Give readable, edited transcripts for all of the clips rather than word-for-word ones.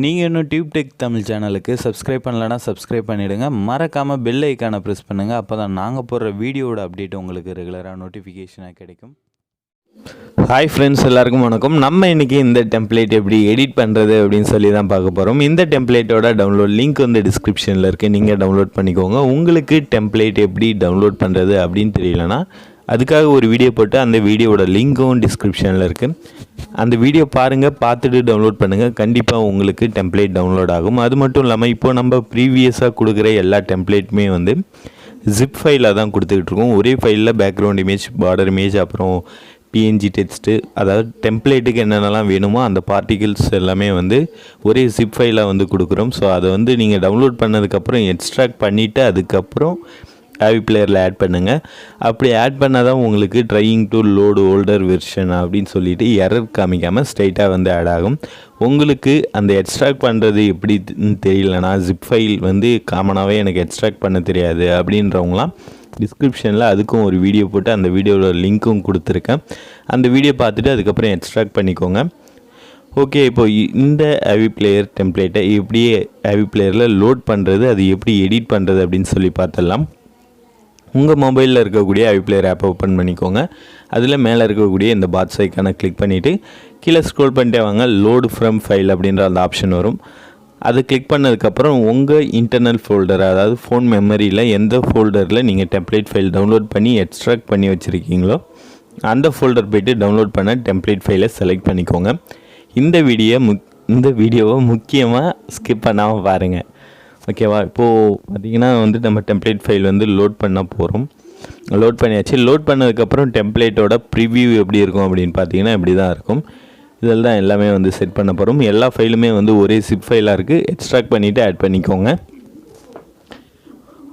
நீங்கள் இன்னும் tube tech Tamil சேனலுக்கு சப்ஸ்கிரைப் பண்ணலன்னா சப்ஸ்கிரைப் பண்ணிவிடுங்க. மறக்காமல் பெல் ஐக்கானை ப்ரெஸ் பண்ணுங்கள். அப்போ தான் நாங்கள் போடுற வீடியோட அப்டேட் உங்களுக்கு ரெகுலராக நோட்டிஃபிகேஷனாக கிடைக்கும். ஹாய் ஃப்ரெண்ட்ஸ், எல்லாருக்கும் வணக்கம். நம்ம இன்றைக்கி இந்த டெம்ப்ளேட் எப்படி எடிட் பண்ணுறது அப்படின்னு சொல்லி தான் பார்க்க போகிறோம். இந்த டெம்ப்ளேட்டோட டவுன்லோட் லிங்க் வந்து டிஸ்கிரிப்ஷனில் இருக்குது, நீங்கள் டவுன்லோட் பண்ணிக்கோங்க. உங்களுக்கு டெம்ப்ளேட் எப்படி டவுன்லோட் பண்ணுறது அப்படின்னு தெரியலனா அதுக்காக ஒரு வீடியோ போட்டு அந்த வீடியோவோட லிங்க்கும் டிஸ்கிரிப்ஷனில் இருக்குது. அந்த வீடியோ பாருங்கள், பார்த்துட்டு டவுன்லோட் பண்ணுங்கள். கண்டிப்பாக உங்களுக்கு டெம்ப்ளேட் டவுன்லோட் ஆகும். அது மட்டும் இல்லாமல் இப்போது நம்ம ப்ரீவியஸாக கொடுக்குற எல்லா டெம்ப்ளேட்டுமே வந்து ஜிப் ஃபைலாக தான் கொடுத்துக்கிட்டு இருக்கோம். ஒரே ஃபைலில் பேக்ரவுண்ட் இமேஜ், பார்டர் இமேஜ், அப்புறம் பிஎன்ஜி டெக்ஸ்ட்டு, அதாவது டெம்ப்ளேட்டுக்கு என்னென்னலாம் வேணுமோ அந்த பார்ட்டிகல்ஸ் எல்லாமே வந்து ஒரே ஜிப் ஃபைலாக வந்து கொடுக்குறோம். ஸோ அதை வந்து நீங்கள் டவுன்லோட் பண்ணதுக்கப்புறம் எக்ஸ்ட்ராக்ட் பண்ணிவிட்டு அதுக்கப்புறம் Aveeplayerல ஆட் பண்ணுங்கள். அப்படி ஆட் பண்ணால் தான் உங்களுக்கு trying to load older version அப்படின்னு சொல்லிட்டு எரர் காமிக்காமல் ஸ்ட்ரைட்டாக வந்து ஆட் ஆகும். உங்களுக்கு அந்த எக்ஸ்ட்ராக்ட் பண்ணுறது எப்படி தெரியலனா, ஜிப் ஃபைல் வந்து காமனாகவே எனக்கு எக்ஸ்ட்ராக்ட் பண்ண தெரியாது அப்படின்றவங்களாம் டிஸ்கிரிப்ஷனில் அதுக்கும் ஒரு வீடியோ போட்டு அந்த வீடியோட லிங்க்கும் கொடுத்துருக்கேன். அந்த வீடியோ பார்த்துட்டு அதுக்கப்புறம் எக்ஸ்ட்ராக்ட் பண்ணிக்கோங்க. ஓகே, இப்போ இந்த Aveeplayer டெம்ப்ளேட்டை எப்படி Aveeplayerல லோட் பண்ணுறது, அது எப்படி எடிட் பண்ணுறது அப்படின்னு சொல்லி பார்த்துடலாம். உங்கள் மொபைலில் இருக்கக்கூடிய Aveeplayer ஆப்பை ஓப்பன் பண்ணிக்கோங்க. அதில் மேலே இருக்கக்கூடிய இந்த பாக்ஸ் ஐக்கானை கிளிக் பண்ணிவிட்டு கீழே ஸ்க்ரோல் பண்ணிட்டே வாங்க. லோடு ஃப்ரம் ஃபைல் அப்படின்ற அந்த ஆப்ஷன் வரும். அது கிளிக் பண்ணதுக்கப்புறம் உங்கள் இன்டர்னல் ஃபோல்டர், அதாவது ஃபோன் மெமரியில் எந்த ஃபோல்டரில் நீங்கள் டெம்ப்ளேட் ஃபைல் டவுன்லோட் பண்ணி எக்ஸ்ட்ராக்ட் பண்ணி வச்சுருக்கீங்களோ அந்த ஃபோல்டர் போய்ட்டு டவுன்லோட் பண்ண டெம்ப்ளேட் ஃபைலை செலக்ட் பண்ணிக்கோங்க. இந்த வீடியோவை முக்கியமாக ஸ்கிப் பண்ணாமல் பாருங்கள், ஓகேவா? இப்போது பார்த்திங்கன்னா வந்து நம்ம டெம்ப்ளேட் ஃபைல் வந்து லோட் பண்ண போகிறோம். லோட் பண்ணியாச்சு. லோட் பண்ணதுக்கப்புறம் டெம்ப்ளேட்டோட ப்ரிவ்யூ எப்படி இருக்கும் அப்படின்னு பார்த்தீங்கன்னா இப்படி தான் இருக்கும். இதில் தான் எல்லாமே வந்து செட் பண்ண போகிறோம். எல்லா ஃபைலுமே வந்து ஒரே ஜிப் ஃபைலாக இருக்குது. எக்ஸ்ட்ராக்ட் பண்ணிவிட்டு ஆட் பண்ணிக்கோங்க.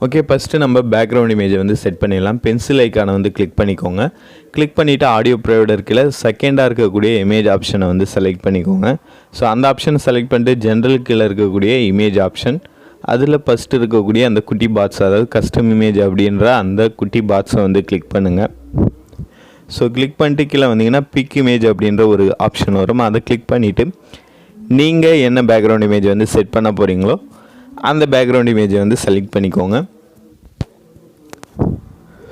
ஓகே, ஃபஸ்ட்டு நம்ம பேக்ரவுண்ட் இமேஜை வந்து செட் பண்ணிடலாம். பென்சில் ஐக்கானை வந்து கிளிக் பண்ணிக்கோங்க. கிளிக் பண்ணிவிட்டு ஆடியோ ப்ரொவைடர் கீழே செகண்டாக இருக்கக்கூடிய இமேஜ் ஆப்ஷனை வந்து செலக்ட் பண்ணிக்கோங்க. ஸோ அந்த ஆப்ஷனை செலக்ட் பண்ணிட்டு ஜென்ரல் கீழே இருக்கக்கூடிய இமேஜ் ஆப்ஷன், அதில் ஃபஸ்ட்டு இருக்கக்கூடிய அந்த குட்டி பாக்ஸ், அதாவது கஸ்டம் இமேஜ் அப்படின்ற அந்த குட்டி பாக்ஸை வந்து கிளிக் பண்ணுங்கள். ஸோ கிளிக் பண்ணிட்டு கீழே வந்தீங்கன்னா பிக் இமேஜ் அப்படின்ற ஒரு ஆப்ஷன் வரும். அதை கிளிக் பண்ணிவிட்டு நீங்கள் என்ன பேக்ரவுண்ட் இமேஜ் வந்து செட் பண்ண போகிறீங்களோ அந்த பேக்ரவுண்ட் இமேஜை வந்து செலக்ட் பண்ணிக்கோங்க.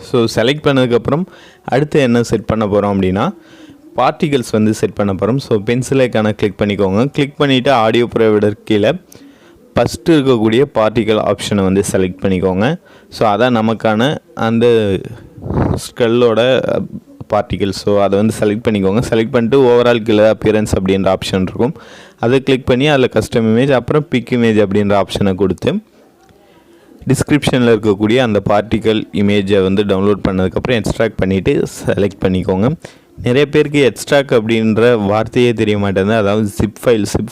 ஸோ செலக்ட் பண்ணதுக்கப்புறம் அடுத்து என்ன செட் பண்ண போகிறோம் அப்படின்னா பார்ட்டிகல்ஸ் வந்து செட் பண்ண போகிறோம். ஸோ பென்சில் ஐக்கானை கிளிக் பண்ணிக்கோங்க. கிளிக் பண்ணிவிட்டு ஆடியோ ப்ரொவைடர் கீழே ஃபஸ்ட்டு இருக்கக்கூடிய பார்ட்டிகல் ஆப்ஷனை வந்து செலக்ட் பண்ணிக்கோங்க. ஸோ அதான் நமக்கான அந்த ஸ்கல்லோட பார்ட்டிகல். ஸோ அதை வந்து செலக்ட் பண்ணிக்கோங்க. செலக்ட் பண்ணிட்டு ஓவரால் கீழே அப்பியரன்ஸ் அப்படின்ற ஆப்ஷன் இருக்கும். அதை கிளிக் பண்ணி அதில் கஸ்டம் இமேஜ், அப்புறம் பிக் இமேஜ் அப்படின்ற ஆப்ஷனை கொடுத்து டிஸ்கிரிப்ஷனில் இருக்கக்கூடிய அந்த பார்ட்டிகல் இமேஜை வந்து டவுன்லோட் பண்ணதுக்கப்புறம் எக்ஸ்ட்ராக்ட் பண்ணிவிட்டு செலக்ட் பண்ணிக்கோங்க. நிறைய பேருக்கு எக்ஸ்ட்ராக்ட் அப்படின்ற வார்த்தையே தெரிய மாட்டேங்குது. அதாவது ஜிப்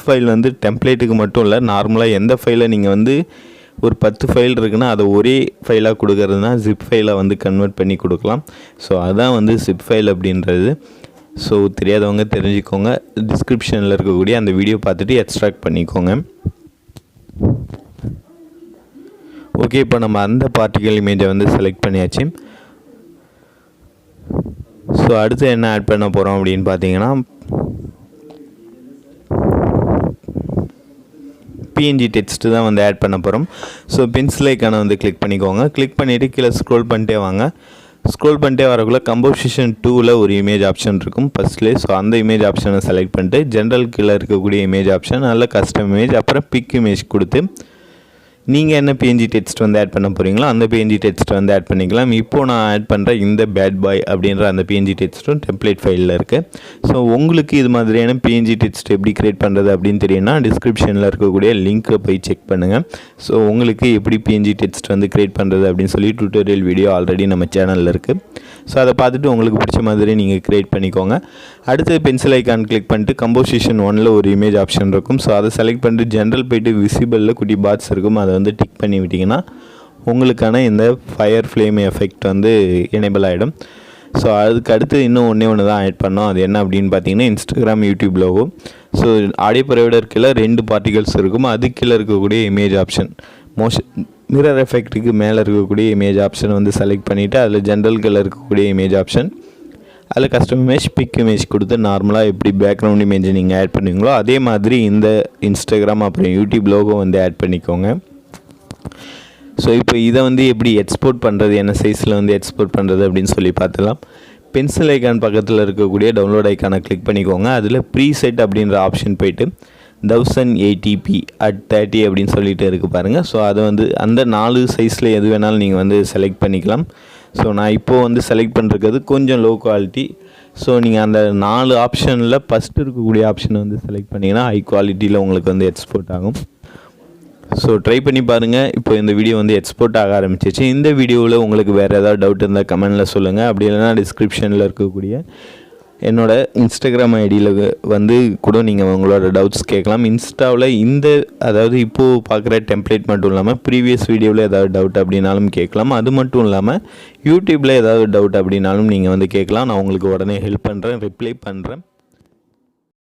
ஃபைல் வந்து டெம்ப்ளேட்டுக்கு மட்டும் இல்லை, நார்மலாக எந்த ஃபைலை நீங்கள் வந்து ஒரு 10 ஃபைல் இருக்குன்னா அதை ஒரே ஃபைலாக கொடுக்கறதுனா ஜிப் ஃபைலை வந்து கன்வெர்ட் பண்ணி கொடுக்கலாம். ஸோ அதான் வந்து ஜிப் ஃபைல் அப்படின்றது. ஸோ தெரியாதவங்க தெரிஞ்சுக்கோங்க. டிஸ்கிரிப்ஷனில் இருக்கக்கூடிய அந்த வீடியோ பார்த்துட்டு எக்ஸ்ட்ராக்ட் பண்ணிக்கோங்க. ஓகே, இப்போ நம்ம அந்த பார்ட்டிகல் இமேஜை வந்து செலக்ட் பண்ணியாச்சு. ஸோ அடுத்து என்ன ஆட் பண்ண போகிறோம் அப்படின்னு பார்த்தீங்கன்னா பிஎன்ஜி டெக்ஸ்ட்டு தான் வந்து ஆட் பண்ண போகிறோம். ஸோ பென்சில் ஐக்கானை வந்து கிளிக் பண்ணிக்கோங்க. கிளிக் பண்ணிவிட்டு கீழே ஸ்க்ரோல் பண்ணிட்டே வாங்க. ஸ்க்ரோல் பண்ணிட்டே வரக்குள்ளே கம்போசிஷன் 2ல் ஒரு இமேஜ் ஆப்ஷன் இருக்கும் ஃபஸ்ட்லேயே. ஸோ அந்த இமேஜ் ஆப்ஷனை செலக்ட் பண்ணிட்டு ஜென்ரல் கீழே இருக்கக்கூடிய இமேஜ் ஆப்ஷன், அதில் கஸ்டம் இமேஜ், அப்புறம் பிக் இமேஜ் கொடுத்து நீங்கள் என்ன பிஎன்ஜி டெக்ஸ்ட் வந்து ஆட் பண்ண போகிறீங்களோ அந்த பிஎன்ஜி டெக்ஸ்ட் வந்து ஆட் பண்ணிக்கலாம். இப்போது நான் ஆட் பண்ணுற இந்த பேட் பாய் அப்படின்ற அந்த பிஎன்ஜி டெக்ஸ்ட்டும் டெம்ப்ளேட் ஃபைலில் இருக்குது. ஸோ உங்களுக்கு இது மாதிரியான பிஎன்ஜி டெக்ஸ்ட் எப்படி க்ரியேட் பண்ணுறது அப்படின்னு தெரியும்னா டிஸ்கிரிப்ஷனில் இருக்கக்கூடிய லிங்க்கை போய் செக் பண்ணுங்கள். ஸோ உங்களுக்கு எப்படி பிஎன்ஜி டெக்ஸ்ட் வந்து க்ரியேட் பண்ணுறது அப்படின்னு சொல்லி டியூட்டோரியல் வீடியோ ஆல்ரெடி நம்ம சேனலில் இருக்குது. ஸோ அதை பார்த்துட்டு உங்களுக்கு பிடிச்ச மாதிரி நீங்கள் க்ரியேட் பண்ணிக்கோங்க. அடுத்து பென்சில் ஐக்கான் கிளிக் பண்ணிட்டு கம்போசிஷன் 1ல் ஒரு இமேஜ் ஆப்ஷன் இருக்கும். ஸோ அதை செலக்ட் பண்ணிட்டு ஜென்ரல் போய்ட்டு விசிபிளில் குட்டி பாக்ஸ் இருக்கும், அதை வந்து டிக் பண்ணி விட்டிங்கன்னா உங்களுக்கான இந்த ஃபயர் ஃப்ளேம் எஃபெக்ட் வந்து எனேபிள் ஆகிடும். ஸோ அதுக்கு அடுத்து இன்னும் ஒன்று தான் ஆட் பண்ணோம். அது என்ன அப்படின்னு பார்த்தீங்கன்னா Instagram, YouTube logo. So audio provider கீழே 2 பார்ட்டிகல்ஸ் இருக்கும். அது கீழே இருக்கக்கூடிய இமேஜ் ஆப்ஷன், மிரர் எஃபெக்ட்டுக்கு மேலே இருக்கக்கூடிய இமேஜ் ஆப்ஷன் வந்து செலக்ட் பண்ணிவிட்டு அதில் ஜென்ரல் கீழே இருக்கக்கூடிய இமேஜ் ஆப்ஷன், அதில் கஸ்டம் இமேஜ் பிக் இமேஜ் கொடுத்து நார்மலாக எப்படி பேக்ரவுண்ட் இமேஜ் நீங்கள் ஆட் பண்ணுவீங்களோ அதே மாதிரி இந்த இன்ஸ்டாகிராம் அப்புறம் யூடியூப் லோகோ வந்து ஆட் பண்ணிக்கோங்க. ஸோ இப்போ இதை வந்து எப்படி எக்ஸ்போர்ட் பண்ணுறது, என்ன சைஸில் வந்து எக்ஸ்போர்ட் பண்ணுறது அப்படின்னு சொல்லி பார்த்துலாம். பென்சில் ஐக்கான் பக்கத்தில் இருக்கக்கூடிய டவுன்லோட் ஐக்கானை கிளிக் பண்ணிக்கோங்க. அதில் ப்ரீசெட் அப்படின்ற ஆப்ஷன் போய்ட்டு 1080p at 30 அப்படின்னு சொல்லிட்டு இருக்குது பாருங்கள். ஸோ அதை வந்து அந்த 4 சைஸில் எது வேணாலும் நீங்கள் வந்து செலக்ட் பண்ணிக்கலாம். ஸோ நான் இப்போது வந்து செலக்ட் பண்ணுறது கொஞ்சம் லோ குவாலிட்டி. ஸோ நீங்கள் அந்த 4 ஆப்ஷனில் ஃபஸ்ட்டு இருக்கக்கூடிய ஆப்ஷனை வந்து செலக்ட் பண்ணிங்கன்னா ஹை குவாலிட்டியில் உங்களுக்கு வந்து எக்ஸ்போர்ட் ஆகும். ஸோ ட்ரை பண்ணி பாருங்கள். இப்போ இந்த வீடியோ வந்து எக்ஸ்போர்ட் ஆக ஆரம்பிச்சிச்சு. இந்த வீடியோவில் உங்களுக்கு வேறு ஏதாவது டவுட் இருந்தால் கமெண்டில் சொல்லுங்கள். அப்படி இல்லைனா டிஸ்கிரிப்ஷனில் இருக்கக்கூடிய என்னோடய இன்ஸ்டாகிராம் ஐடியில் வந்து கூட நீங்கள் உங்களோட டவுட்ஸ் கேட்கலாம். இன்ஸ்டாவில் அதாவது இப்போது பார்க்குற டெம்ப்ளேட் மட்டும் இல்லாமல் ப்ரீவியஸ் வீடியோவில் ஏதாவது டவுட் அப்படின்னாலும் கேட்கலாம். அது மட்டும் இல்லாமல் யூடியூப்பில் ஏதாவது டவுட் அப்படின்னாலும் நீங்கள் வந்து கேட்கலாம். நான் உங்களுக்கு உடனே ஹெல்ப் பண்ணுறேன், ரிப்ளை பண்ணுறேன்.